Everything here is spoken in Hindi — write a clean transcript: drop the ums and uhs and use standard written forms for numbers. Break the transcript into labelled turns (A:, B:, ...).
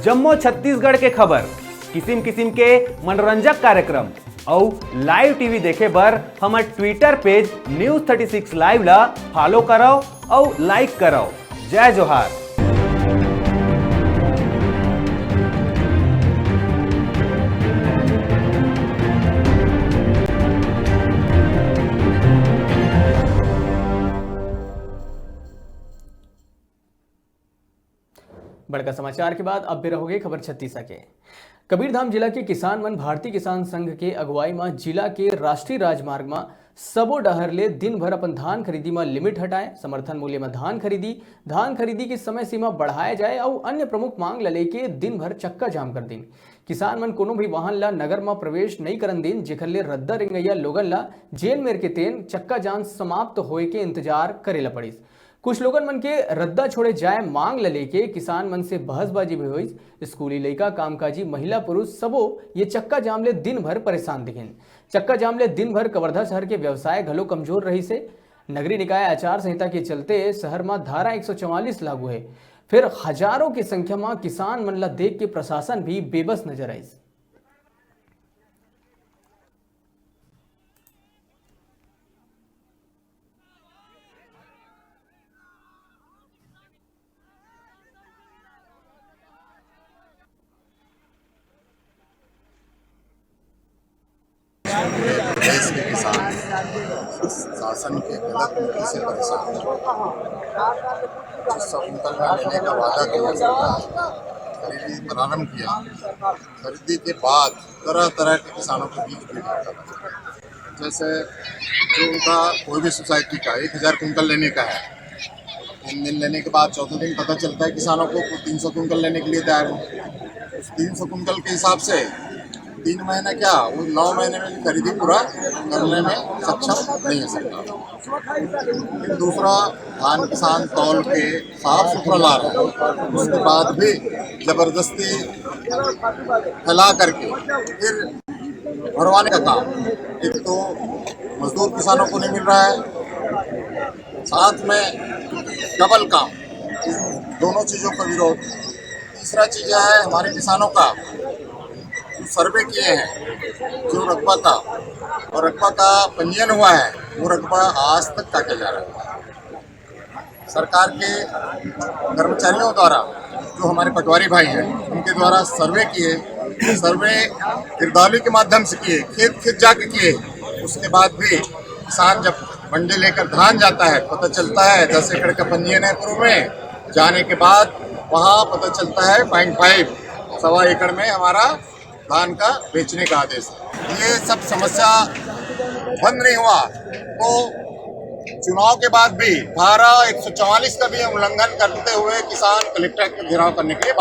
A: जम्मू छत्तीसगढ़ के खबर, किसिम किसिम के मनोरंजक कार्यक्रम और लाइव टीवी देखे बर हमार ट्विटर पेज News36 लाइव ला फॉलो करो और लाइक करो। जय जोहार।
B: बड़का समाचार के बाद अब भी रहोगे खबर छत्तीसगढ़ के। कबीरधाम जिला के किसान मन भारतीय किसान संघ के अगुवाई में जिला के राष्ट्रीय राजमार्ग में सबो डहर ले दिन भर अपन धान खरीदी में लिमिट हटाए, समर्थन मूल्य में धान खरीदी की समय सीमा बढ़ाया जाए और अन्य प्रमुख मांग ल लेके दिन भर चक्का जाम कर दिन। किसान मन कोनो भी वाहन ला नगर में प्रवेश नहीं करन दिन, जेखर ले रद्दा रेंगैया लोगन ला जेल मेर के तेन चक्का जाम समाप्त होए के इंतजार करेला पड़िस। कुछ लोगन मन के रद्दा छोड़े जाए मांग ल लेके किसान मन से बहसबाजी भी हुई। स्कूली लड़का, कामकाजी महिला पुरुष सबो ये चक्का जाम ले दिन भर परेशान दिखिन। चक्का जाम ले दिन भर कवर्धा शहर के व्यवसाय घलो कमजोर रही से। नगरीय निकाय आचार संहिता के चलते शहर में धारा 144 लागू है। फिर हजारों की संख्या में किसान मन ला देख के प्रशासन भी बेबस नजर आई।
C: देश के किसान शासन के गलत नीति से परेशान हैं। जिस कुंतल में लेने का वादा किया सरकार, खरीदी प्रारंभ किया, खरीदी के बाद तरह तरह के किसानों के बीच भीड़ होता है। जैसे जो उनका कोई भी सोसाइटी का 1000 कुंतल लेने का है, 3 दिन लेने के बाद चौथे दिन पता चलता है किसानों को 300 कुंतल लेने के लिए तैयार हो। उस 300 कुंतल के हिसाब से 3 महीने क्या वो 9 महीने में खरीदी पूरा करने में सक्षम नहीं है सरकार। फिर दूसरा, धान किसान तौल के साफ सुथरा ला रहे हैं, उसके बाद भी जबरदस्ती फैला करके फिर भरवाने का काम। एक तो मजदूर किसानों को नहीं मिल रहा है, साथ में डबल काम, दोनों चीज़ों का विरोध। तीसरा चीज़ है हमारे किसानों का सर्वे किए हैं जो रकबा का और रकबा का पंजीयन हुआ है, वो रकबा आज तक काटा जा रहा है। सरकार के कर्मचारियों द्वारा, जो हमारे पटवारी भाई हैं, उनके द्वारा सर्वे किए, सर्वे गिरदावरी के माध्यम से किए, खेत जाके किए। उसके बाद भी किसान जब मंडी लेकर धान जाता है, पता चलता है 10 एकड़ का पंजीयन है पूर्व में, जाने के बाद वहाँ पता चलता है 0.5 सवा एकड़ में हमारा धान का बेचने का आदेश है। ये सब समस्या बंद नहीं हुआ तो चुनाव के बाद भी धारा 144 का भी उल्लंघन करते हुए किसान कलेक्टर का घेराव करने के लिए